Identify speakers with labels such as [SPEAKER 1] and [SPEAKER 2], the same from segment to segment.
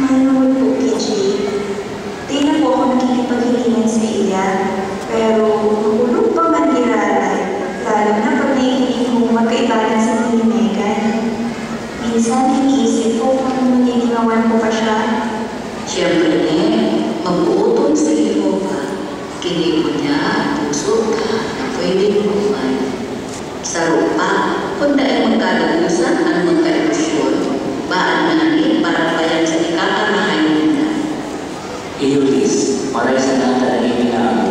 [SPEAKER 1] Mahal naman po, KJ. Di na po ako nakikipaghilingan sa iya, pero mahulog pa man iraray, lalo na pag naikinig mo magkaibalan sa ni Megan. Minsan, iniisip ko kung manilingawan ko pa siya.
[SPEAKER 2] Siyempre, mag-uutong sa iyo pa. Kinipo niya at puso ka na pwede kumay. Sa rupa, kung dahil magkalagusan ang magka-emosyon, baan na ni para bayan sa ikakarahayin niya.
[SPEAKER 3] Iyo, Liz, maray sa nata na iminaan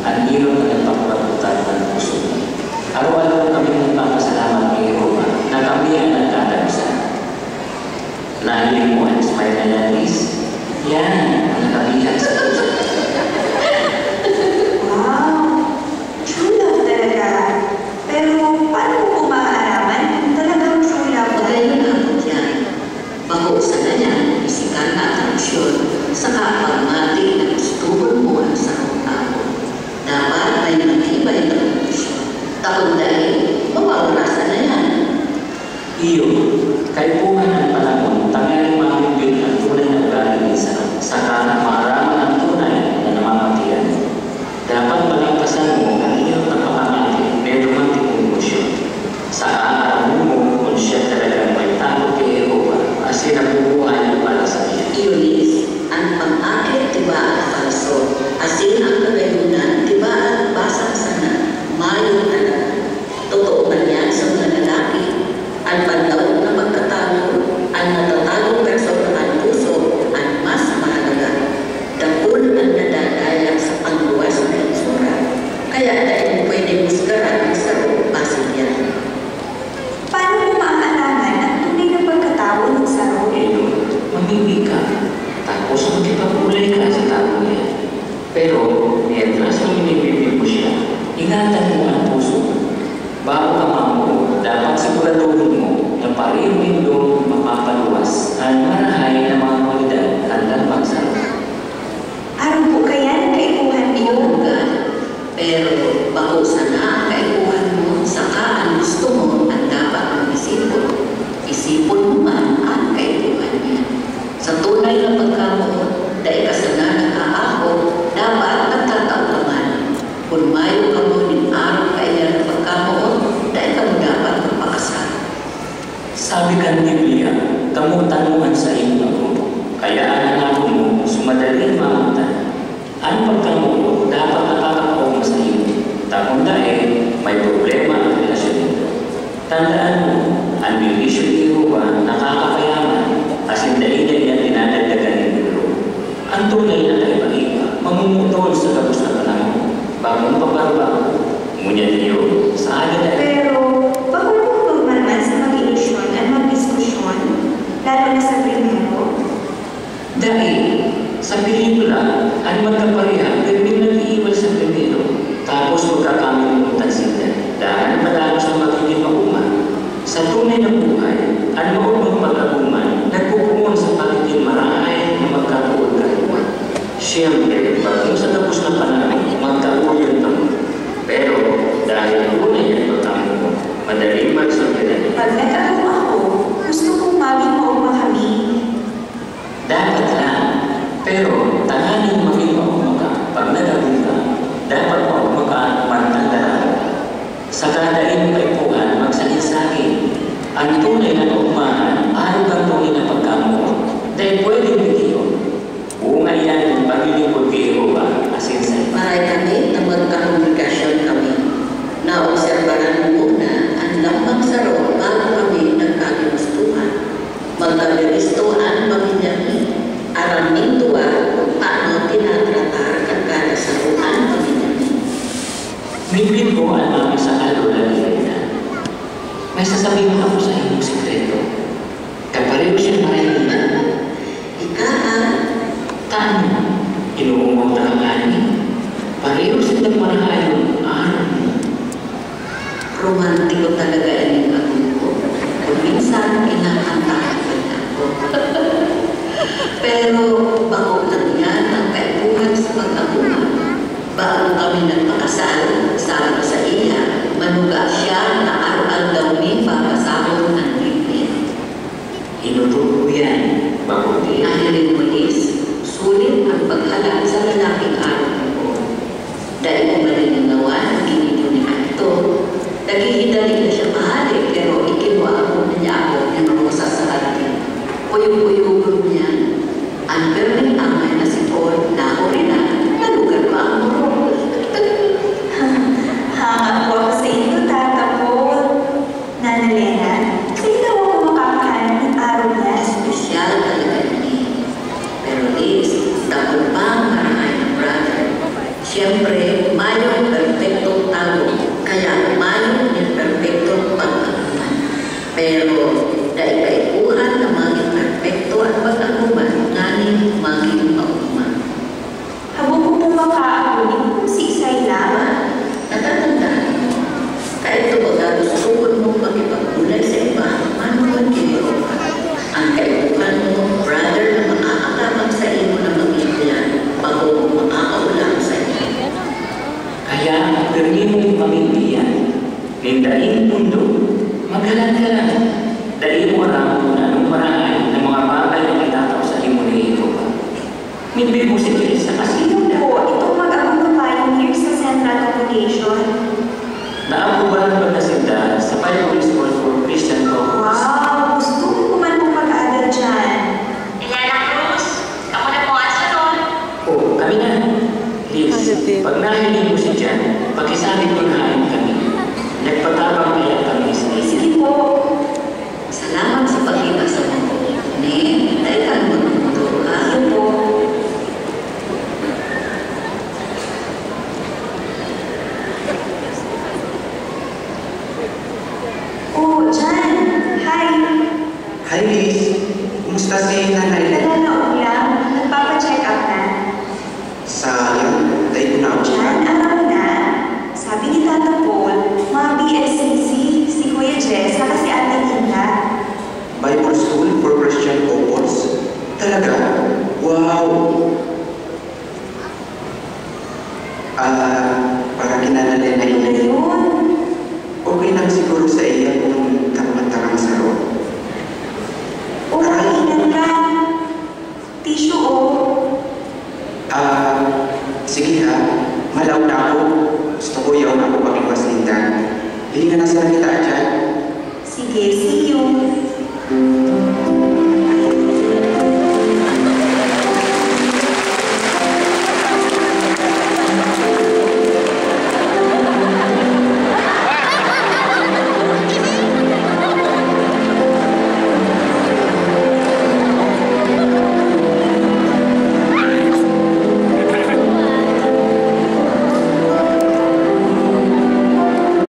[SPEAKER 3] ang iro na nagpaparaputan ng puso. Araw-araw kami nagpapasalamat kay Roma na kami ang nagkatagusan. Nahiling mo ang smile na yan, Liz? Yan, ang nakabihan sa puso.
[SPEAKER 1] Wow! True love talaga. Pero paano mo kumaaraman kung talagang true love ka?
[SPEAKER 2] Magayon ako dyan. Bahusan na niya, isikan na atraksyon sa kapagmati na gustuhan mo ang sarong tao. Dapat may matibay na emosyon. Taon dahil, mawawarasan na yan.
[SPEAKER 3] Iyo, kaipuhan ng panahon, tangyaring mamibig ang tunay na ugali saka maaraman ang tunay na namamatiyan. Dapat malagpasan mo ang iyong napakangati may romantikong emosyon. Sa araw mo kung siya talagang may takot kay Jehovah kasi nabubuhay niya para sa iyo.
[SPEAKER 2] Iulis, ang pang-akit tibaan falso, asin ang kagayunan tibaan basang sana, mayo talaga. Totoo man yan sa mga lalaki. Ang pandaon na magkatalo, ang natatalo persona ang puso, ang mas mahalaga. Dapul ang nadadaya sa pangluwas ng itsura. Kaya dahil pwede musgaran ang saro, basin yan.
[SPEAKER 1] Paano mo maaaraman ang tunay na pagkatao ng saro?
[SPEAKER 3] Iyo, mamimig ka, tapos magkipagulay ka sa tao niya. Pero, mientras na minibibig mo siya, ingatan mo ang puso. Bago ka mamuo, dapat siguraduhin mo na parehong indong mapapaluwas ang marahay ng mga kwalidad hanggang pagsaro.
[SPEAKER 1] Araw po kaya ng kaipuhan niyo?
[SPEAKER 2] Pero bago sana ang kaipuhan mo, saka ang gusto mo ang dapat mong isipon. Isipon mo man ang kaipuhan niya. Sa tunay na pagkamuot, dahil ka sana nag-aahon, dapat nagtataw ka man. Kung mayo ka mo din araw kaya na pagkamuot, dahil ka mo dapat magpakasal.
[SPEAKER 3] Sabi ka ng Biblia, kamutan mo ang sa iyong ako, kaya ang anak mo sumadaling mamutan. Ang pagkamuot dapat nakakapaw sa iyo. Tapos dahil may problema ang relasyon nito. Tandaan mo, ang benepisyon ni Jehovah nakakapayaman kasi dahil niya dinadagdagan ng gulo. Ang tunay na kaiba-iba, mamumutol sa tapos na panahon. Bagong pabarbago, ngunyan niyo sa agad ay.
[SPEAKER 1] Pero, bawal po magmalman sa mag-iisyon at mag-diskusyon, lalo na sa primero?
[SPEAKER 3] Dahil sa pelikula, ang magkapareha, pero may nag-iiwal sa primero, tapos magkakamimutan sila dahil madalos na magiging maguman. Sa tunay na buhay, ang maunong pag-aguman, nagpupungon sa pagiging marahay na magkakuol kahiwan. Siyempre, pag sa tapos na panahon, magkakuyon ka mo. Pero dahil tunay ang pagkamu, madaling magsabihan.
[SPEAKER 1] Pag nag-ako ako, gusto kong maging mauma kami.
[SPEAKER 3] Dapat lang. Pero tanganing maging mauma ka. Pag nag-agun ka, dapat mauma ka magtandaan. Sa kadaing kaipuhan, magsakit-sakit. Ang tunay na kaumahan, araw kang tunay na pagkamu. Dahil pwedeng bigyo. Bunga yan yung paglilingkod kay Jehovah, asin sa iba.
[SPEAKER 2] Maray kami na magkakomunikasyon kami. Naobserbahan mo na ang lambang saro bago kami nagkaginustuhan. Magkaginustuhan pamilya ni araming tuwa kung paano tinatratar ang kada saruhan pamilya ni.
[SPEAKER 3] Bibin ko ang mga sa alula ni Rina. May sasabihin ako sa inyong sikreto. Kapareho siya marahina.
[SPEAKER 2] Ikaan,
[SPEAKER 3] Tano, inuumang takangani. Pareho silang marahayon araw mo.
[SPEAKER 2] romantiko talaga ang ako ko. Kung minsan, inakantahan pa niya ako. Pero bago lang yan ang kaipuhan sa pag-abuhan. Bago kami nagpakasal, sabi ko sa iya, manuga siya na araw daw ni papasahod ng Biblia.
[SPEAKER 3] Inutuko yan, bago din.
[SPEAKER 2] Nahiling mo
[SPEAKER 3] Ibig mo si Teresa kasi
[SPEAKER 1] Sino po? Itong mag-amang na pioneer sa Central Congregation.
[SPEAKER 3] naaprobahan ba na sila sa Bible School for Christian Couples?
[SPEAKER 1] Wow! Gusto ko man pong mag-aral dyan.
[SPEAKER 4] Eliana Cruz, kamu na po ang salon.
[SPEAKER 3] Oo, kami na. Liz, pag nahiling mo si Jan, pakisabi ko na hain kami. Nagpatabang kaya kami sa
[SPEAKER 1] Sige po.
[SPEAKER 2] Salamat sa pag-iba sa mundo. Ne, dahil ka mo ng mundo ka.
[SPEAKER 1] Sige po. Oh, Jan! Hi!
[SPEAKER 5] Hi Liz, kumusta si nanay?
[SPEAKER 1] Nalalaog lang. Nagpapacheck up na.
[SPEAKER 5] Sayang, tayo ko na ako.
[SPEAKER 1] Jan, alam mo na. Sabi ni Tata Paul, mga BSCC, si Kuya Jess, saka si Ate Linda.
[SPEAKER 5] Bible School for Christian Couples? Talaga? Wow! Para kinanalay na
[SPEAKER 1] Ano na
[SPEAKER 5] yun.
[SPEAKER 1] yun?
[SPEAKER 5] Okay lang siguro sa iya kung tarang sa roon.
[SPEAKER 1] Oh, kainan ka. Tissue, oh.
[SPEAKER 5] Sige ha, malaw na ako. Gusto ko yaw na ako pakiwas lindan. Hindi ka na sila kita dyan.
[SPEAKER 1] Sige, see you.